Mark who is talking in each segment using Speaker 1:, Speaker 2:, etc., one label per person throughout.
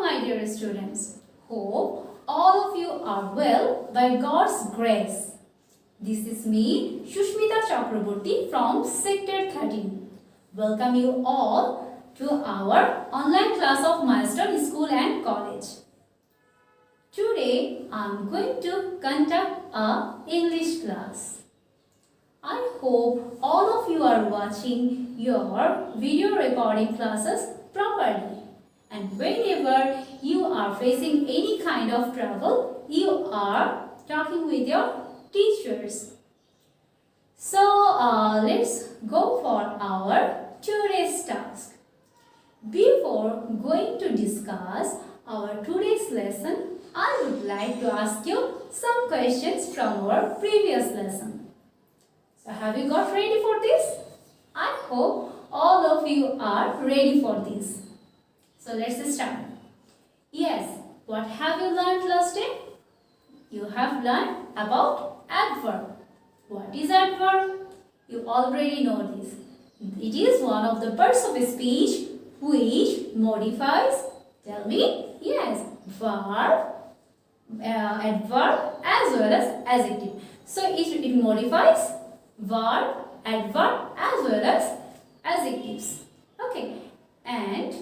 Speaker 1: my dear students. Hope all of you are well by God's grace. This is me, Shushmita Chakraborty from Sector 13. Welcome you all to our online class of Milestone School and College. Today I am going to conduct a English class. I hope all of you are watching your video recording classes properly. And whenever you are facing any kind of trouble, you are talking with your teachers. So let's go for our today's task. Before going to discuss our today's lesson, I would like to ask you some questions from our previous lesson. So have you got ready for this? I hope all of you are ready for this. So let's start. Yes, what have you learned last day? You have learned about adverb. What is adverb? You already know this. It is one of the parts of speech which modifies, tell me, yes, verb, adverb as well as adjective. So it modifies verb, adverb as well as adjectives. Okay, and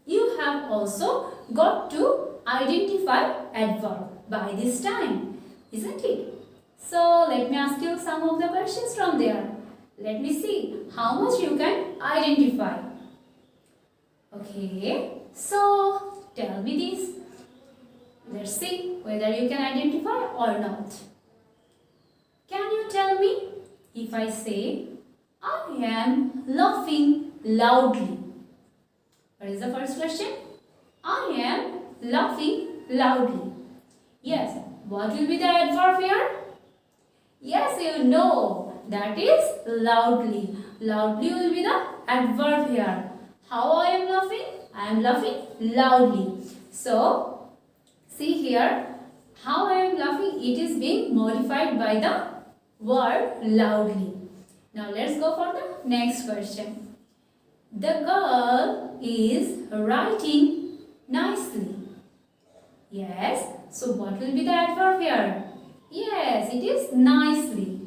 Speaker 1: you have also got to identify adverb by this time, isn't it? So let me ask you some of the questions from there. Let me see how much you can identify. Okay, so tell me this. Let's see whether you can identify or not. Can you tell me if I say, I am laughing loudly? What is the first question? I am laughing loudly. Yes, what will be the adverb here? Yes, you know, that is loudly. Loudly will be the adverb here. How I am laughing? I am laughing loudly. So, see here, how I am laughing, it is being modified by the word loudly. Now, let's go for the next question. The girl is writing nicely. Yes, so what will be the adverb here? Yes, it is nicely.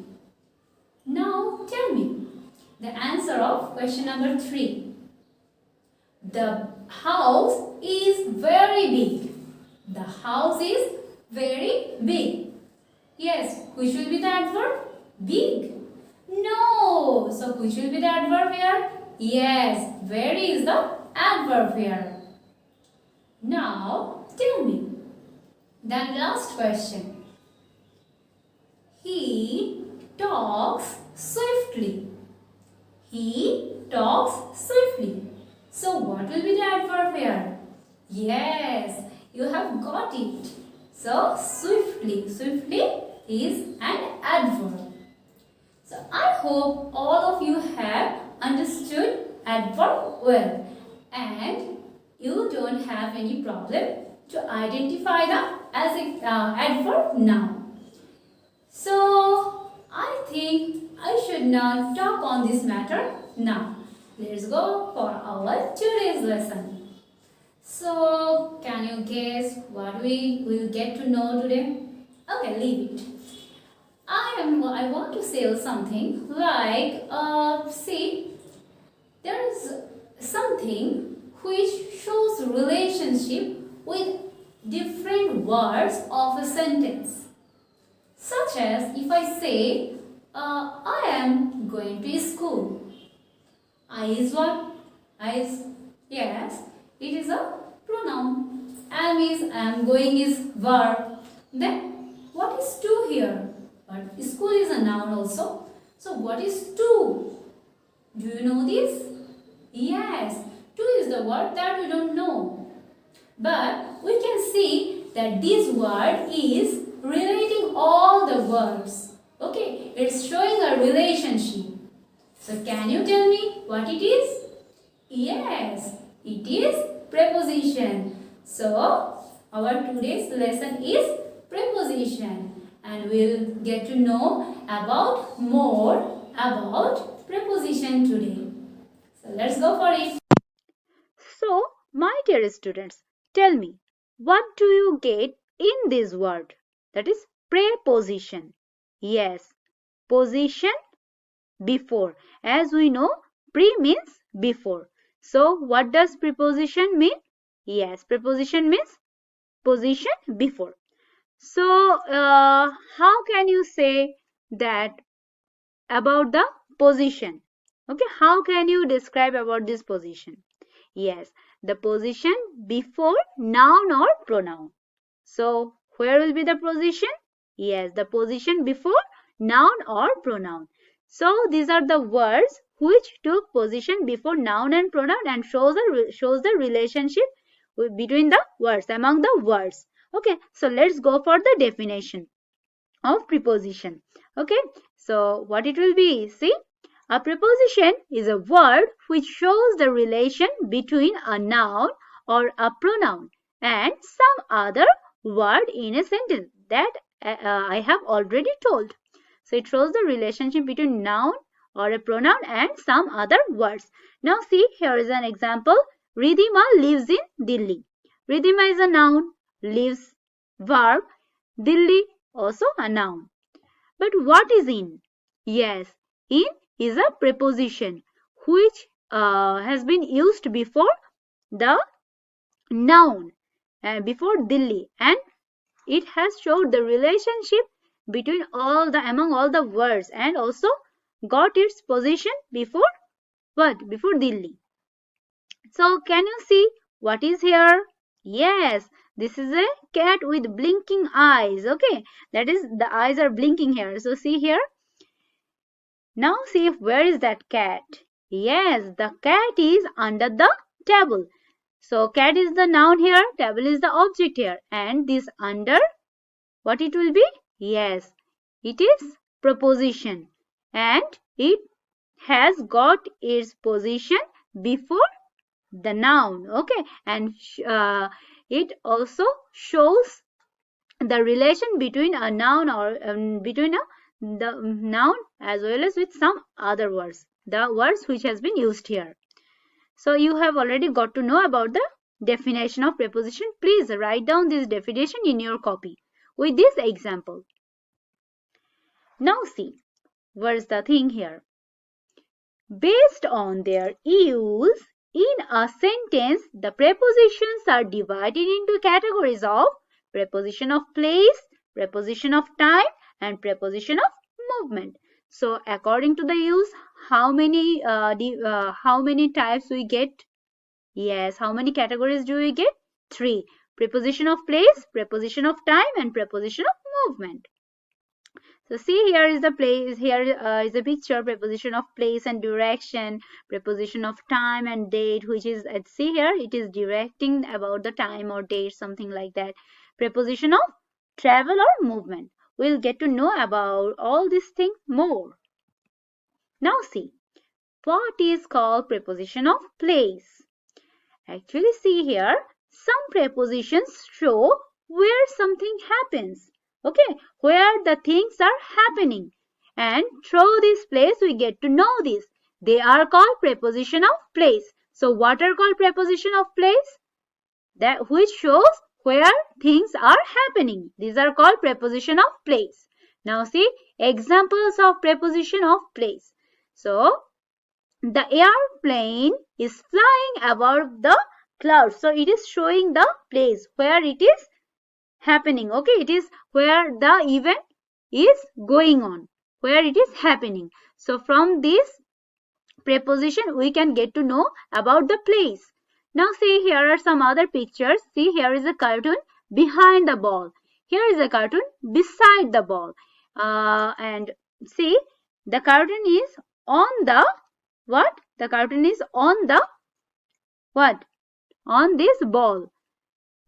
Speaker 1: Now tell me the answer of question number 3. The house is very big. The house is very big. Yes, which will be the adverb? Big. No, so which will be the adverb here? Yes, very is the adverb here. Now, tell me. The last question. He talks swiftly. He talks swiftly. So, what will be the adverb here? Yes, you have got it. So, swiftly. Swiftly is an adverb. So, I hope all of you have understood adverb well, and you don't have any problem to identify the adverb now. So I think I should not talk on this matter now. Let's go for our today's lesson. So can you guess what we will get to know today? Okay, leave it. I want to say something like, see, there is something which shows relationship with different words of a sentence. Such as if I say, I am going to school. I is what? I is, yes, it is a pronoun. Am is, am going is verb. Then what is to here? But school is a noun also. So what is to? Do you know this? Yes, to is the word that we don't know. But we can see that this word is relating all the verbs. Okay, it's showing a relationship. So can you tell me what it is? Yes, it is preposition. So our today's lesson is preposition, and we'll get to know about more about preposition today. So let's go for it.
Speaker 2: So, my dear students, tell me, What do you get in this word? That is preposition. Yes, position before. As we know, pre means before. So what does preposition mean? Yes, preposition means position before. So how can you say that about the position? Okay, how can you describe about this position? Yes, the position before noun or pronoun. So where will be the position? Yes, the position before noun or pronoun. So these are the words which took position before noun and pronoun and shows the relationship between the words, among the words. Okay, so let's go for the definition of preposition. Okay, so what it will be? See, a preposition is a word which shows the relation between a noun or a pronoun and some other word in a sentence that I have already told. So it shows the relationship between noun or a pronoun and some other words. Now see, here is an example. Ridhima lives in Delhi. Ridhima is a noun, lives verb, Delhi also a noun. But what is in? Yes, in is a preposition which has been used before the noun, before Delhi, and it has showed the relationship between among all the words and also got its position before what? Before Delhi. So can you see what is here? Yes, this is a cat with blinking eyes. Okay, that is the eyes are blinking here. So see here. Now see where is that cat? Yes, the cat is under the table. So cat is the noun here, table is the object here, and this under, what it will be? Yes, it is preposition, and it has got its position before the noun. Okay, and it also shows the relation between a noun or the noun as well as with some other words, the words which has been used here. So you have already got to know about the definition of preposition. Please write down this definition in your copy with this example. Now see, where's the thing here? Based on their use in a sentence, the prepositions are divided into categories of preposition of place, preposition of time, and preposition of movement. So according to the use, how many types we get? Yes, how many categories do we get? 3. Preposition of place, preposition of time, and preposition of movement. So see, here is the place, here is a picture, preposition of place and direction, preposition of time and date, which is, see here, it is directing about the time or date, something like that. Preposition of travel or movement. We'll get to know about all these things more. Now see, what is called preposition of place? Actually, see here, some prepositions show where something happens. Okay, where the things are happening. And through this place, we get to know this. They are called preposition of place. So, what are called preposition of place? That which shows where things are happening. These are called preposition of place. Now, see examples of preposition of place. So, the airplane is flying above the clouds. So it is showing the place where it is happening. Okay, it is where the event is going on, where it is happening. So from this preposition, we can get to know about the place. Now see, here are some other pictures. See, here is a cartoon behind the ball. Here is a cartoon beside the ball. And see, the cartoon is on the what? The cartoon is on the what? On this ball.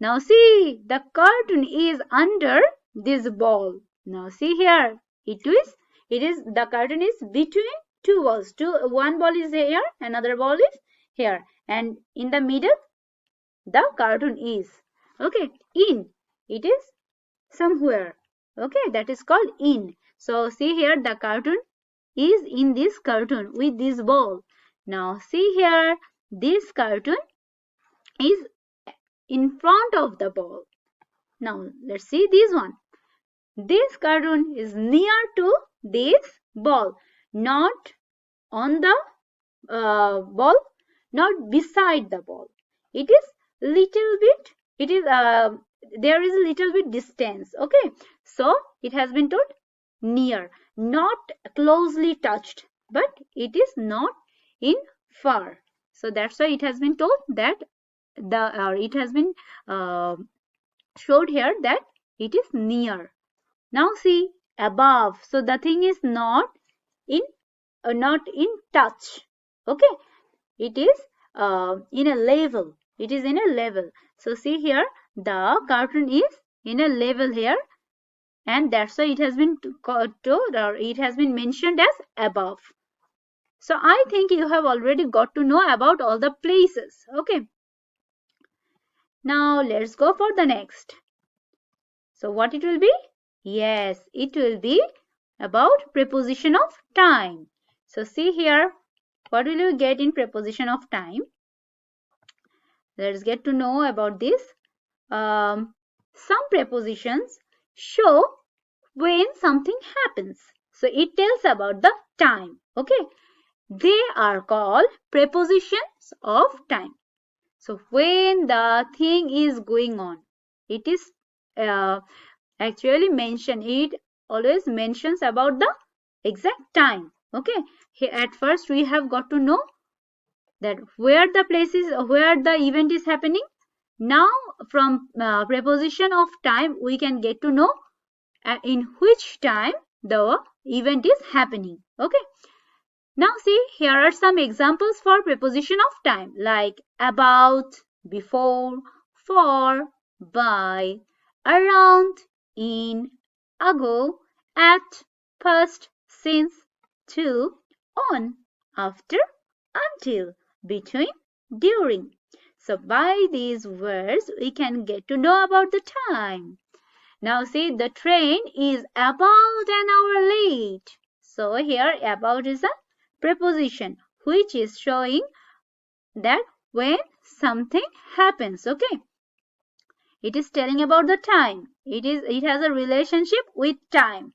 Speaker 2: Now see, the cartoon is under this ball. Now see here, it is the cartoon is between two balls. One ball is here, another ball is here, and in the middle, the cartoon is. Okay, in, it is somewhere. Okay, that is called in. So see here, the cartoon is in this cartoon with this ball. Now see here, this cartoon is in front of the ball. Now let's see this one. This cartoon is near to this ball, not on the ball, not beside the ball. It is little bit, it is there is a little bit distance. Okay, so it has been told near, not closely touched, but it is not in far. So that's why it has been told that it has been showed here that it is near. Now see above. So the thing is not in touch. Okay, it is in a level. It is in a level. So see here, the cartoon is in a level here, and that's why it has been told, or it has been mentioned as above. So I think you have already got to know about all the places. Okay. Now let's go for the next. So what it will be? Yes, it will be about preposition of time. So see here, what will you get in preposition of time? Let's get to know about this. Some prepositions show when something happens. So it tells about the time. Okay, they are called prepositions of time. So when the thing is going on, it is actually mentioned. It always mentions about the exact time. Okay, here at first we have got to know that where the place is, where the event is happening. Now from preposition of time we can get to know in which time the event is happening. Okay, now see, here are some examples for preposition of time, like about, before, for, by, around, in, ago, at, past, since, to, on, after, until, between, during. So by these words we can get to know about the time. Now see, the train is about an hour late. So here about is a preposition which is showing that when something happens. Okay, it is telling about the time. It has a relationship with time.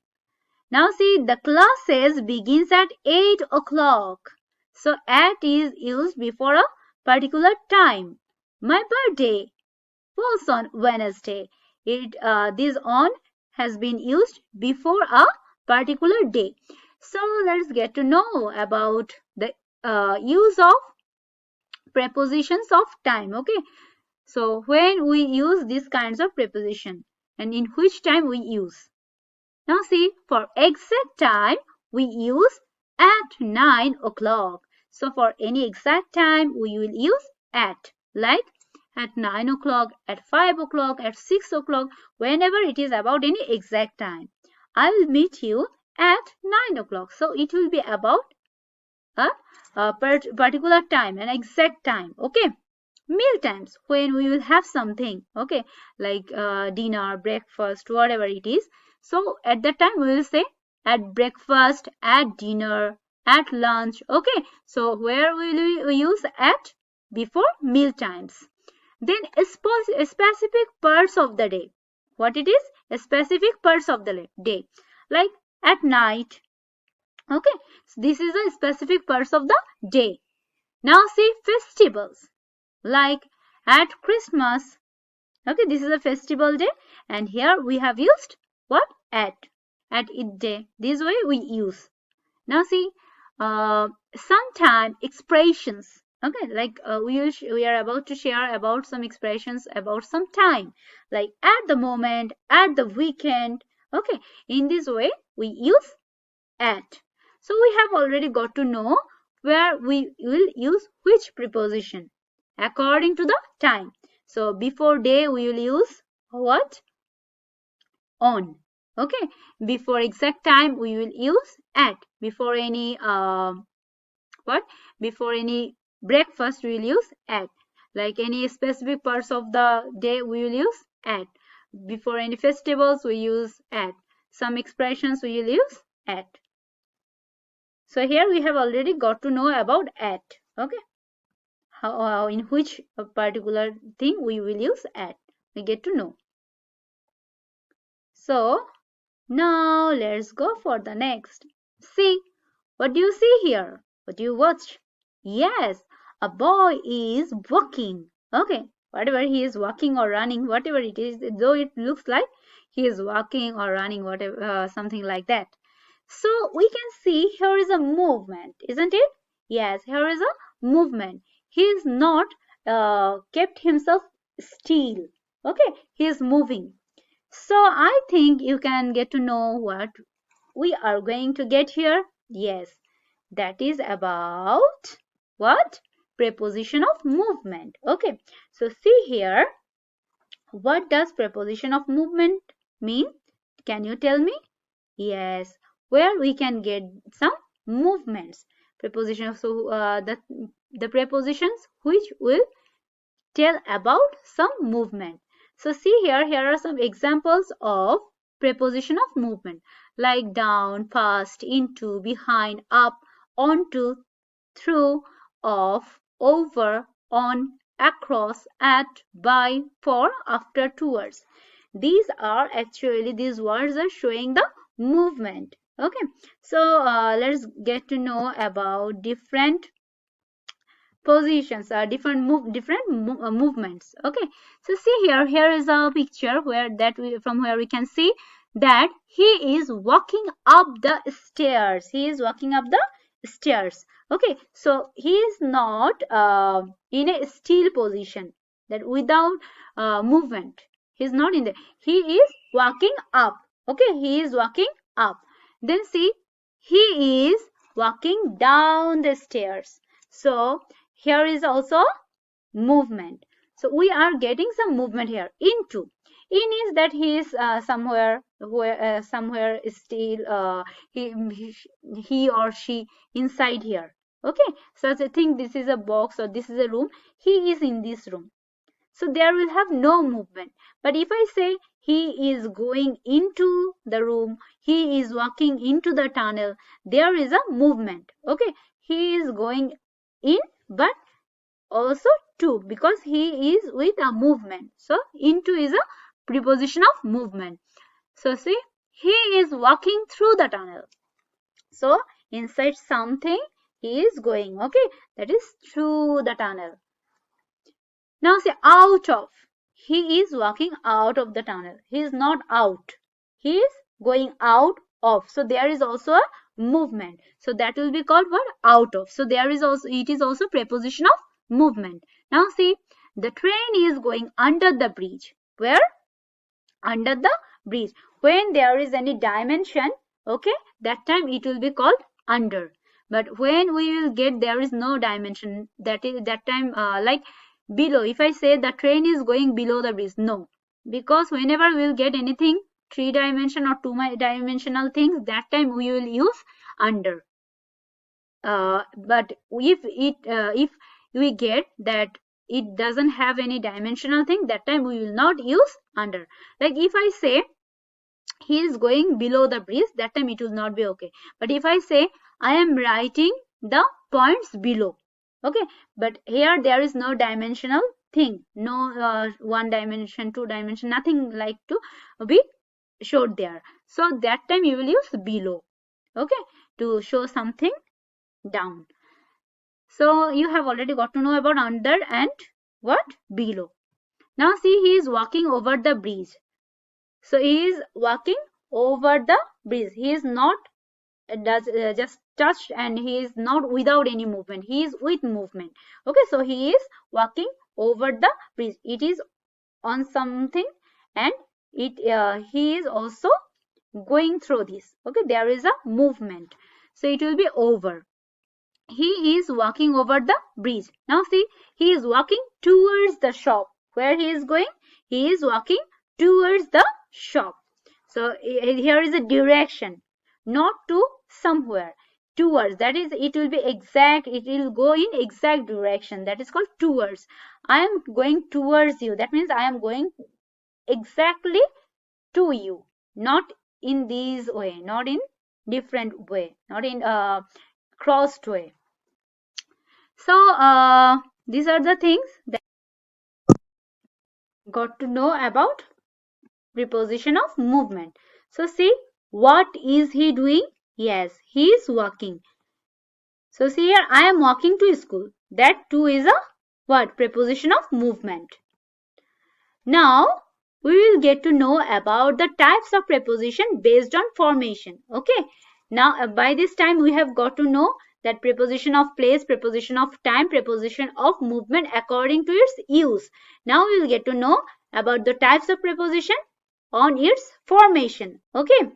Speaker 2: Now see, the classes begins at 8 o'clock. So at is used before a particular time. My birthday falls on Wednesday. This on has been used before a particular day. So let's get to know about the use of prepositions of time. Okay, so when we use these kinds of preposition and in which time we use. Now see, for exact time we use at 9 o'clock. So for any exact time we will use at, like at 9 o'clock, at 5 o'clock, at 6 o'clock, whenever it is about any exact time. I will meet you at 9 o'clock. So it will be about a particular time, an exact time. Okay. Meal times, when we will have something. Okay. Like dinner, breakfast, whatever it is. So at that time we will say at breakfast, at dinner, at lunch. Okay. So where will we use at? Before meal times. Then specific parts of the day. What it is? A specific parts of the day. Like at night. Okay. So this is a specific parts of the day. Now see festivals. Like at Christmas. Okay. This is a festival day. And here we have used what? At Eid day. This way we use. Now see, sometime expressions. Okay, like we are about to share about some expressions about some time, like at the moment, at the weekend. Okay, in this way we use at. So we have already got to know where we will use which preposition according to the time. So before day we will use what? On. Okay, before exact time we will use at. Before any before any breakfast we will use at. Like any specific parts of the day we will use at. Before any festivals we use at. Some expressions we will use at. So here we have already got to know about at. Okay, in which particular thing we will use at. We get to know. So now let's go for the next. See, what do you see here? What do you watch? Yes, a boy is walking. Okay, whatever he is walking or running, whatever it is, though it looks like he is walking or running, whatever, something like that. So we can see here is a movement, isn't it? Yes, here is a movement. He is not kept himself still. Okay, he is moving. So I think you can get to know what we are going to get here. Yes, that is about what? Preposition of movement. Okay, so see here, what does preposition of movement mean? Can you tell me? Yes, where we can get some movements. Preposition. So the prepositions which will tell about some movement. So see here, here are some examples of preposition of movement like down, fast, into, behind, up, onto, through, off, over, on, across, at, by, for, after, towards. These words are showing the movement. Okay, so let's get to know about different positions, different movements. Okay, so see here, here is a picture from where we can see that he is walking up the stairs. He is walking up the stairs. Okay, so he is not in a still position, that without movement. He is not in there. He is walking up. Okay, he is walking up. Then see, he is walking down the stairs. So here is also movement. So we are getting some movement here. Into. In is that he is somewhere is still he or she inside here. Okay, so I think this is a box or this is a room. He is in this room. So there will have no movement. But if I say he is going into the room, he is walking into the tunnel, there is a movement. Okay, he is going in, but also to, because he is with a movement. So into is a preposition of movement. So see, he is walking through the tunnel. So inside something he is going. Okay, that is through the tunnel. Now say out of. He is walking out of the tunnel. He is not out. He is going out of. So there is also a movement. So that will be called what? Out of. So there is also, it is also preposition of movement. Now see, the train is going under the bridge. Where? Under the bridge. When there is any dimension, okay, that time it will be called under. But when we will get there is no dimension, that time like below. If I say the train is going below the bridge, no, because whenever we will get anything 3-dimensional or 2-dimensional things, that time we will use under. But if we get that it doesn't have any dimensional thing, that time we will not use under. Like if I say he is going below the bridge, that time it will not be okay. But if I say I am writing the points below, okay, but here there is no dimensional thing, no 1 dimension, 2 dimension, nothing like to be showed there. So that time you will use below, okay, to show something down. So you have already got to know about under and what? Below. Now see, he is walking over the bridge. So he is walking over the bridge. He is not just touched, and he is not without any movement. He is with movement. Okay, so he is walking over the bridge. It is on something, and he is also going through this. Okay, there is a movement. So it will be over. He is walking over the bridge. Now see, he is walking towards the shop. Where he is going? He is walking towards the shop. So here is a direction, not to somewhere, towards. That is, it will be exact, it will go in exact direction. That is called towards. I am going towards you. That means I am going exactly to you, not in this way, not in different way, not in crossed way. So these are the things that got to know about preposition of movement. So see, what is he doing? Yes, he is walking. So see here, I am walking to school. That too is a what? Preposition of movement. Now we will get to know about the types of preposition based on formation. Okay. Now by this time we have got to know that preposition of place, preposition of time, preposition of movement according to its use. Now we will get to know about the types of preposition on its formation. Okay.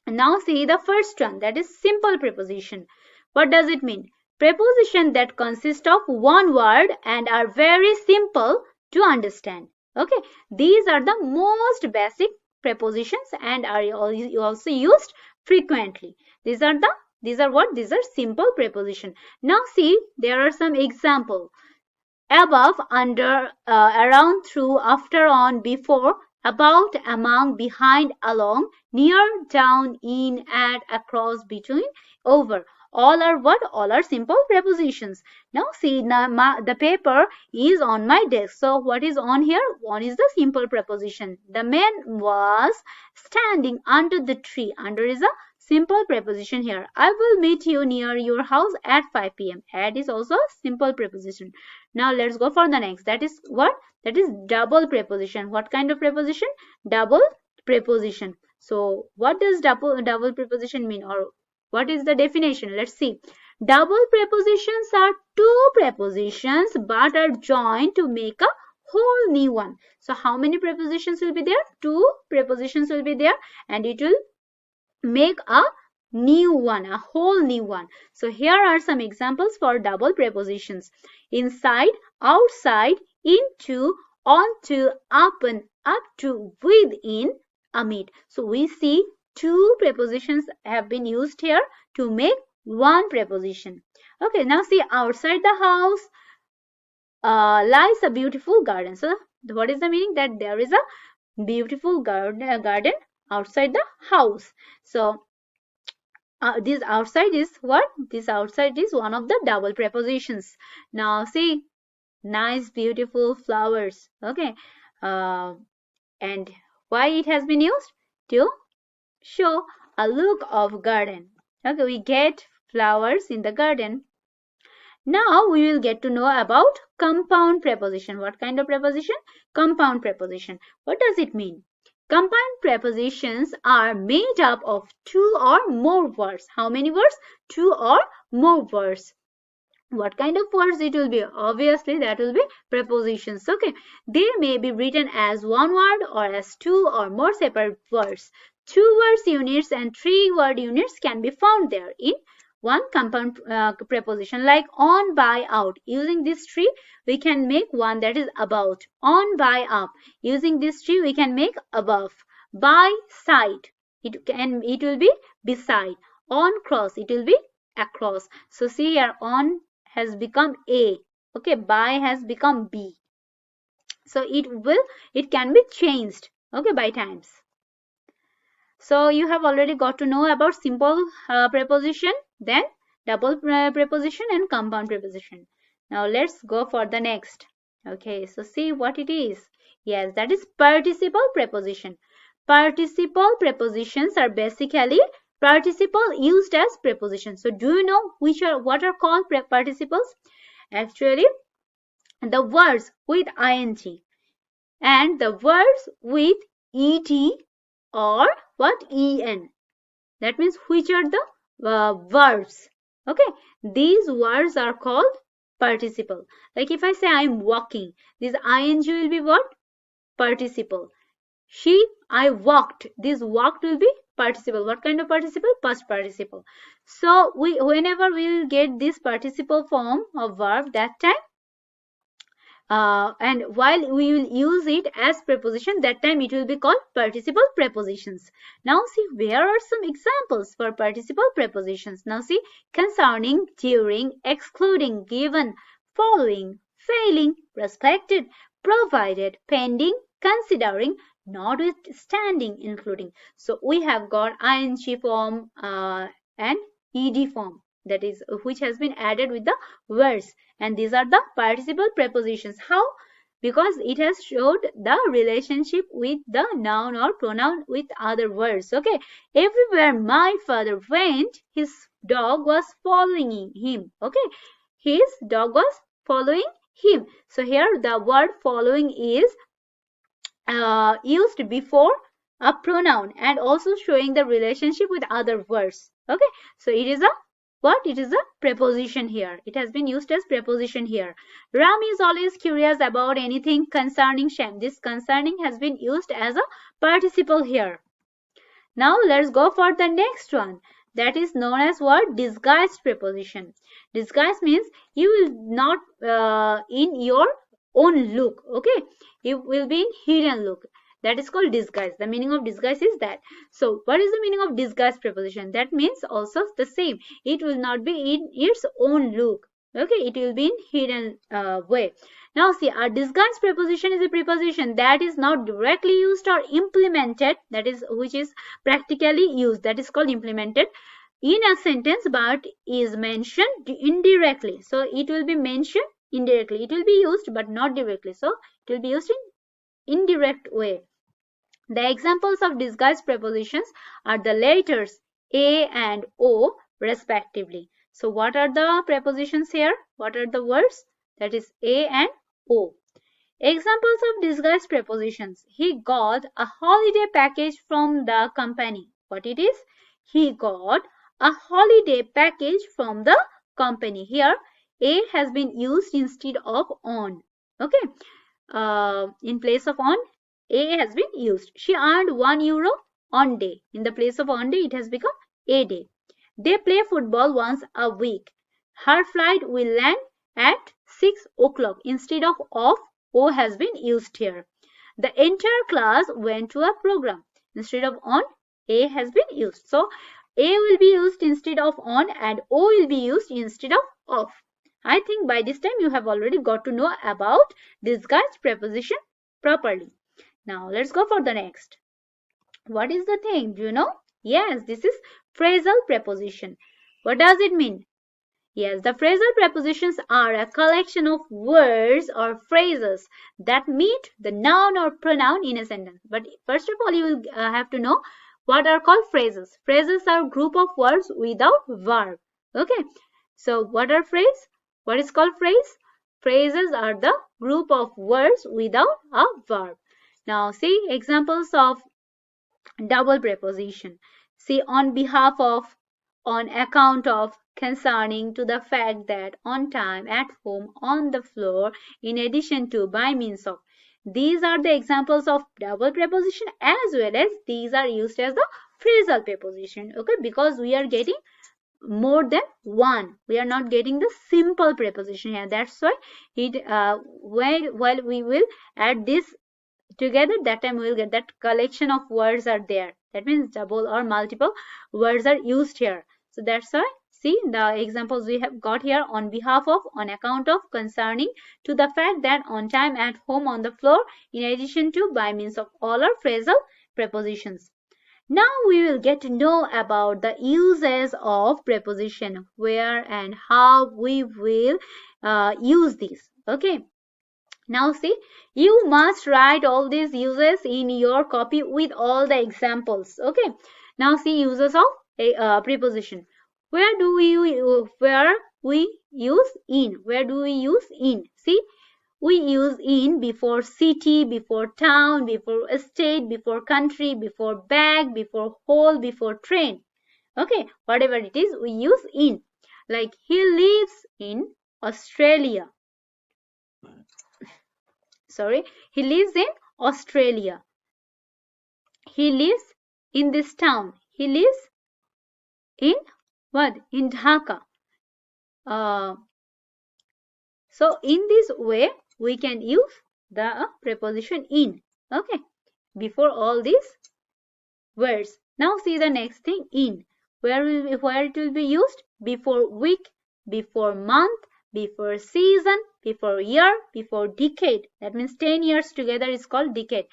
Speaker 2: Now see the first one, that is simple preposition. What does it mean? Preposition that consist of one word and are very simple to understand. Okay, these are the most basic prepositions and are also used frequently. These are what? These are simple preposition. Now see, there are some examples. Above, under, around, through, after, on, before, about, among, behind, along, near, down, in, at, across, between, over. All are what? All are simple prepositions. Now see, the paper is on my desk. So what is on here? On is the simple preposition. The man was standing under the tree. Under is a simple preposition here. I will meet you near your house at 5 p.m. At is also a simple preposition. Now let's go for the next. That is what? That is double preposition. What kind of preposition? Double preposition. So what does double preposition mean, or what is the definition? Let's see. Double prepositions are two prepositions but are joined to make a whole new one. So how many prepositions will be there? Two prepositions will be there and it will make a new one, a whole new one. So here are some examples for double prepositions. Inside, outside, into, onto, up and up to, within, amid. So we see two prepositions have been used here to make one preposition. Okay, now see, outside the house lies a beautiful garden. So what is the meaning? That there is a beautiful garden outside the house. So this outside is what? This outside is one of the double prepositions. Now see, nice beautiful flowers. Okay, and why it has been used? To show a look of garden. Okay, we get flowers in the garden. Now we will get to know about compound preposition. What kind of preposition? Compound preposition. What does it mean? Compound prepositions are made up of two or more words. How many words? Two or more words. What kind of words it will be? Obviously that will be prepositions. Okay, they may be written as one word or as two or more separate words. Two words units and three word units can be found there in one compound preposition, like on, by, out. Using this tree we can make one, that is about. On, by, up. Using this tree we can make above. By, side. It will be beside. On, cross. It will be across. So see here, on has become A. Okay, by has become B. So it can be changed, okay, by times. So you have already got to know about simple preposition, then double preposition and compound preposition. Now let's go for the next. Okay, so see what it is. Yes, that is participle preposition. Participle prepositions are basically participle used as prepositions. So do you know what are called participles? Actually, the words with ing and the words with ed or what? En. That means which are the verbs. Okay, these words are called participle. Like if I say I am walking, this ing will be what? Participle. I walked. This walked will be participle. What kind of participle? Past participle. So whenever we will get this participle form of verb, that time and while we will use it as preposition, that time it will be called participle prepositions. Now see, where are some examples for participle prepositions? Now see, concerning, during, excluding, given, following, failing, respected, provided, pending, considering, notwithstanding, including. So we have got ing form and ed form. that is which has been added with the words, and these are the participle prepositions. How? Because it has showed the relationship with the noun or pronoun with other words. Okay, everywhere my father went, his dog was following him. Okay, his dog was following him. So here the word following is used before a pronoun and also showing the relationship with other words. Okay, so it is a what? It is a preposition here. It has been used as preposition here. Ram is always curious about anything concerning Shem. This concerning has been used as a participle here. Now let's go for the next one. That is known as what? Disguised preposition. Disguise means you will not in your own look. Okay, you will be in hidden look. That is called disguise. The meaning of disguise is that. So what is the meaning of disguised preposition? That means also the same. It will not be in its own look. Okay, it will be in hidden way. Now see, a disguised preposition is a preposition that is not directly used or implemented, that is which is practically used, that is called implemented in a sentence, but is mentioned indirectly. So it will be mentioned indirectly. It will be used but not directly. So it will be used in indirect way. The examples of disguised prepositions are the letters A and O respectively. So what are the prepositions here? What are the words? That is A and O. Examples of disguised prepositions. He got a holiday package from the company. What it is? He got a holiday package from the company. Here A has been used instead of on. Okay. In place of on, A has been used. She earned €1 on day. In the place of on day, it has become a day. They play football once a week. Her flight will land at 6 o'clock. Instead of off, O has been used here. The entire class went to a program. Instead of on, A has been used. So A will be used instead of on and O will be used instead of off. I think by this time you have already got to know about disguised preposition properly. Now let's go for the next. What is the thing? Do you know? Yes, this is phrasal preposition. What does it mean? Yes, the phrasal prepositions are a collection of words or phrases that meet the noun or pronoun in a sentence. But first of all, you will have to know what are called phrases. Phrases are a group of words without verb. Okay. So what are phrases? What is called phrase? Phrases are the group of words without a verb. Now see examples of double preposition. See on behalf of, on account of, concerning, to the fact that, on time, at home, on the floor, in addition to, by means of. These are the examples of double preposition as well as these are used as the phrasal preposition. Okay, because we are getting more than one. We are not getting the simple preposition here. That's why it while we will add this together, that time we will get that collection of words are there. That means double or multiple words are used here. So that's why see the examples we have got here: on behalf of, on account of, concerning, to the fact that, on time, at home, on the floor, in addition to, by means of. All are phrasal prepositions. Now we will get to know about the uses of preposition, where and how we will use these. Okay. Now see, you must write all these uses in your copy with all the examples. Okay. Now see uses of a preposition. Where do we use in? Where do we use in? See, we use in before city, before town, before estate, before country, before bag, before hole, before train. Okay, whatever it is, we use in. Like he lives in Australia. Sorry, he lives in Australia. He lives in this town. He lives in what? In Dhaka. So in this way, we can use the preposition in. Okay, before all these words. Now see the next thing, in. Where it will be used? Before week, before month, before season, before year, before decade. That means 10 years together is called decade.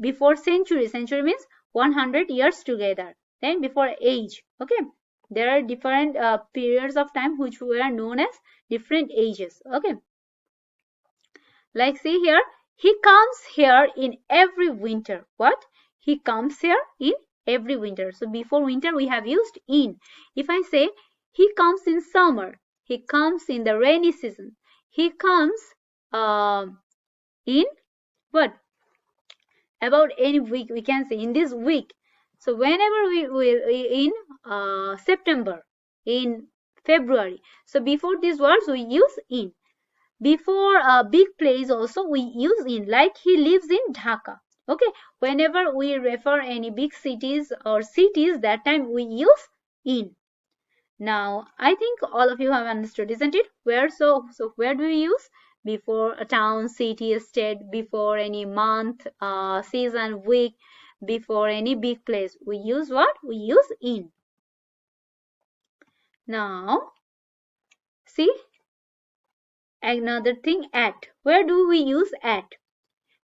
Speaker 2: Before century. Century means 100 years together. Then before age. Okay. There are different periods of time which were known as different ages. Okay, like see here, he comes here in every winter. What? He comes here in every winter. So before winter we have used in. If I say he comes in summer, he comes in the rainy season, he comes in what? About any week, we can say in this week. So whenever we in September, in February. So before these words we use in. Before a big place also we use in, like he lives in Dhaka. Okay, whenever we refer any big cities or cities, that time we use in. Now I think all of you have understood, isn't it? Where so where do we use? Before a town, city, state, before any month, season, week, before any big place, we use what? We use in. Now see, another thing, at. Where do we use at?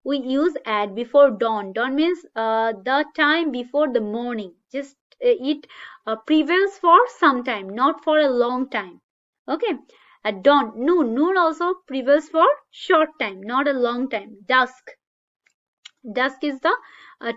Speaker 2: We use at before dawn. Dawn means the time before the morning. Just it prevails for some time, not for a long time. Okay. At dawn, noon. Noon also prevails for short time, not a long time. Dusk. Dusk is the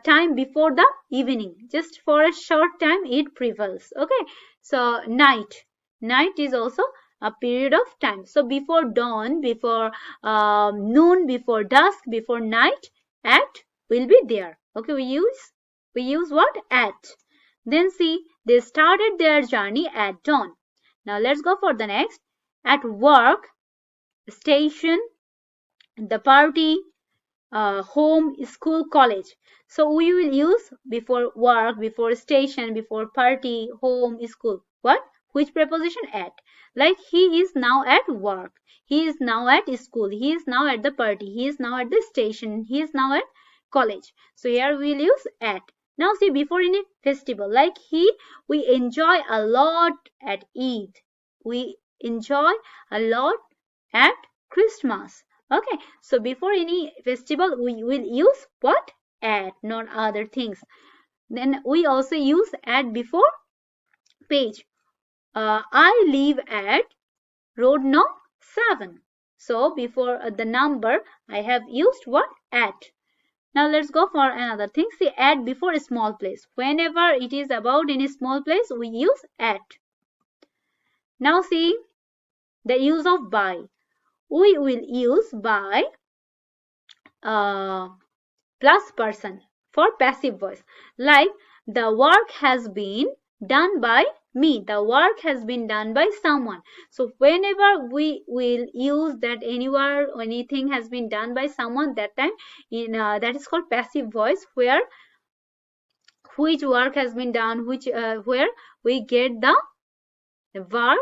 Speaker 2: time before the evening. Just for a short time it prevails. Okay. So night. Night is also a period of time. So before dawn, before noon, before dusk, before night, at will be there. Okay, we use what? At. Then see, they started their journey at dawn. Now let's go for the next. At work, station, the party, home, school, college. So we will use before work, before station, before party, home, school. What? Which preposition? At. Like he is now at work, he is now at school, he is now at the party, he is now at the station, he is now at college. So here we will use at. Now see, before any festival, like we enjoy a lot at Eid, we enjoy a lot at Christmas. Okay, so before any festival we will use what? At, not other things. Then we also use at before page. I live at road no. 7. So before the number I have used what? At. Now let's go for another thing. See, at before a small place. Whenever it is about in a small place we use at. Now see the use of by. We will use by plus person for passive voice. Like the work has been done by me. The work has been done by someone. So whenever we will use that anywhere, anything has been done by someone, that time in that is called passive voice, where which work has been done, which where we get the verb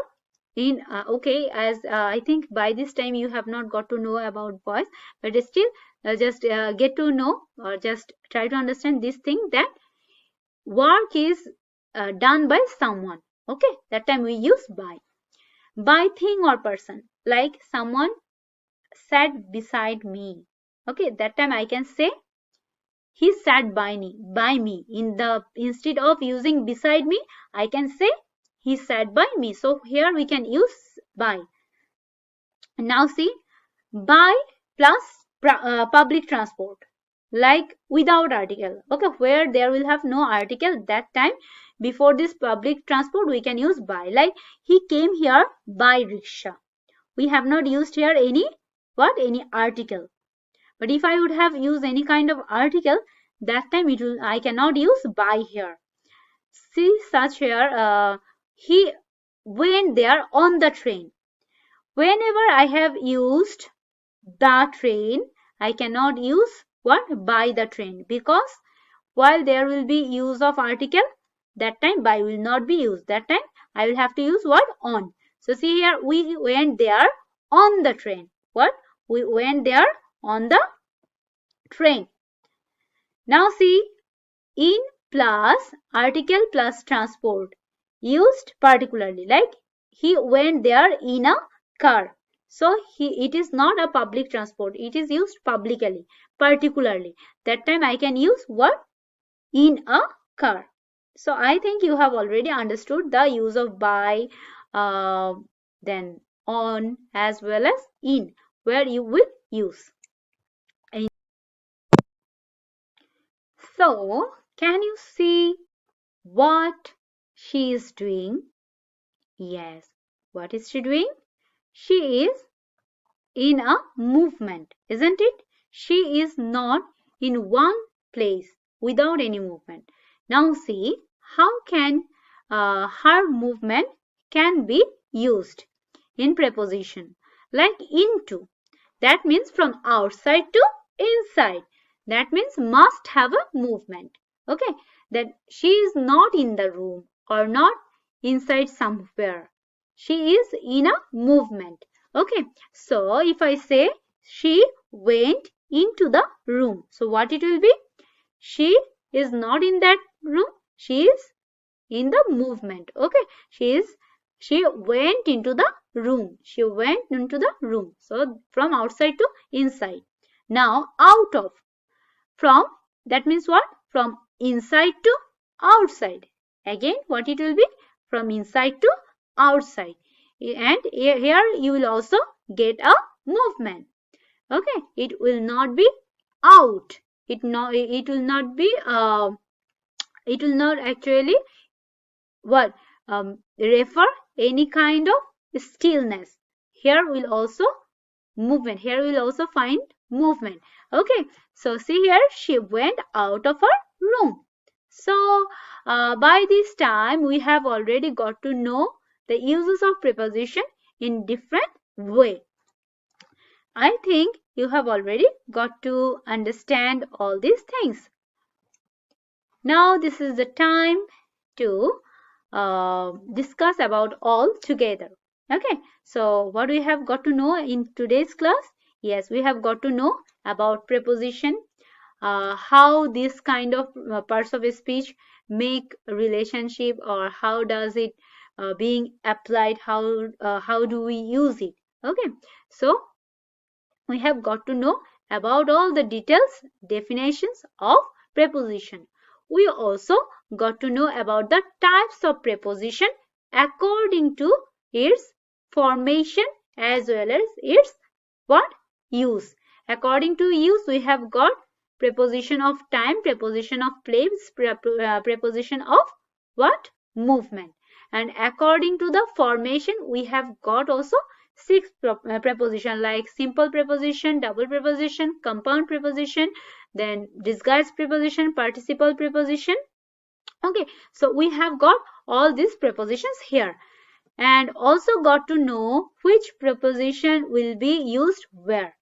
Speaker 2: in okay, as I think by this time you have not got to know about voice, but still just get to know or just try to understand this thing, that work is done by someone. Okay, that time we use by thing or person. Like someone sat beside me. Okay, that time I can say he sat by me. Instead of using beside me, I can say he sat by me. So here we can use by. Now see, by plus public transport, like without article. Okay, where there will have no article, that time before this public transport we can use by. Like he came here by rickshaw. We have not used here any article. But if I would have used any kind of article, that time I cannot use by here. See, such here he went there on the train. Whenever I have used the train, I cannot use what? By the train, because while there will be use of article, that time by will not be used. That time I will have to use what? On. So see here, we went there on the train. What? We went there on the train. Now see, in plus article plus transport, used particularly, like he went there in a car. So it is not a public transport, it is used publicly, particularly. That time I can use what? In a car. So I think you have already understood the use of by, then on, as well as in, where you will use. So can you see what she is doing? Yes. What is she doing? She is in a movement, isn't it? She is not in one place without any movement. Now see how can her movement can be used in preposition like into. That means from outside to inside. That means must have a movement. Okay, that she is not in the room or not inside somewhere. She is in a movement. Okay, so if I say she went into the room, so what it will be? She is not in that room. She is in the movement. Okay, she went into the room. She went into the room. So from outside to inside. Now out of, from, that means what? From inside to outside. Again what it will be? From inside to outside. And here you will also get a movement. Okay, it will not be out. It will not be it will not actually what refer any kind of stillness. Here will also movement. Here we'll also find movement. Okay, so see here, she went out of her room. So by this time we have already got to know the uses of preposition in different way. I think you have already got to understand all these things. Now this is the time to discuss about all together. Okay, so what we have got to know in today's class? Yes, we have got to know about preposition, how this kind of parts of a speech make a relationship, or how does it being applied, how do we use it. Okay, so we have got to know about all the details, definitions of preposition. We also got to know about the types of preposition according to its formation as well as its what? Use. According to use, we have got preposition of time, preposition of place, preposition of what? Movement. And according to the formation, we have got also 6 preposition like simple preposition, double preposition, compound preposition, then disguised preposition, participle preposition. Okay, so we have got all these prepositions here, and also got to know which preposition will be used where.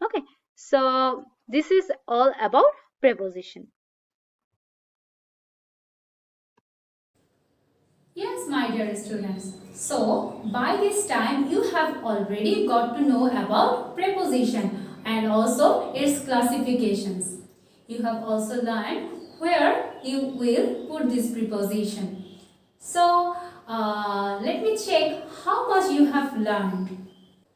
Speaker 2: Okay, so this is all about preposition.
Speaker 1: Yes, my dear students. So, by this time you have already got to know about preposition and also its classifications. You have also learned where you will put this preposition. So, let me check how much you have learned.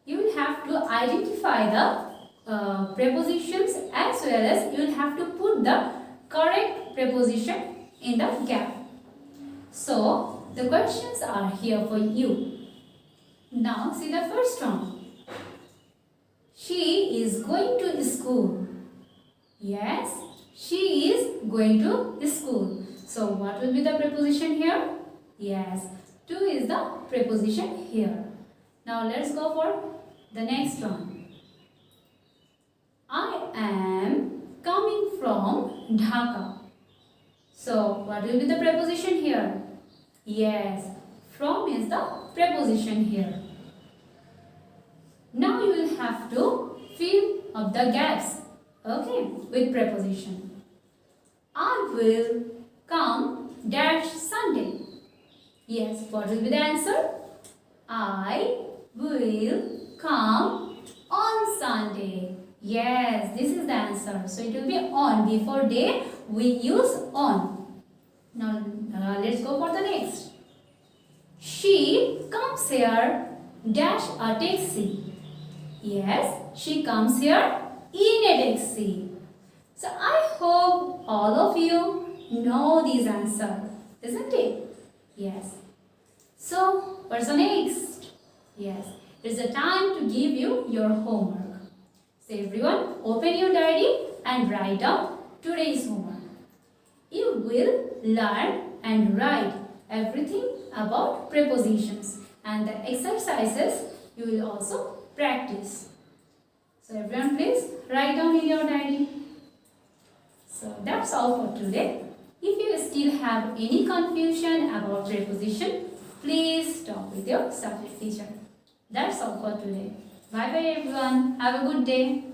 Speaker 1: You will have to identify the prepositions as well as you will have to put the correct preposition in the gap. So, the questions are here for you. Now, see the first one. She is going to school. Yes, she is going to school. So, what will be the preposition here? Yes, to is the preposition here. Now, let's go for the next one. I am coming from Dhaka. So, what will be the preposition here? Yes, from is the preposition here. Now you will have to fill up the gaps, okay, with preposition. I will come dash Sunday. Yes, what will be the answer? I will come on Sunday. Yes, this is the answer. So it will be on. Before day, we use on. Now, let's go for the next. She comes here dash a taxi. Yes, she comes here in a taxi. So I hope all of you know this answer. isn't it? Yes. So, what's the next? Yes, it's the time to give you your homework. So everyone, open your diary and write down today's homework. You will learn and write everything about prepositions, and the exercises you will also practice. So everyone, please write down in your diary. So that's all for today. If you still have any confusion about preposition, please talk with your subject teacher. That's all for today. Bye bye everyone. Have a good day.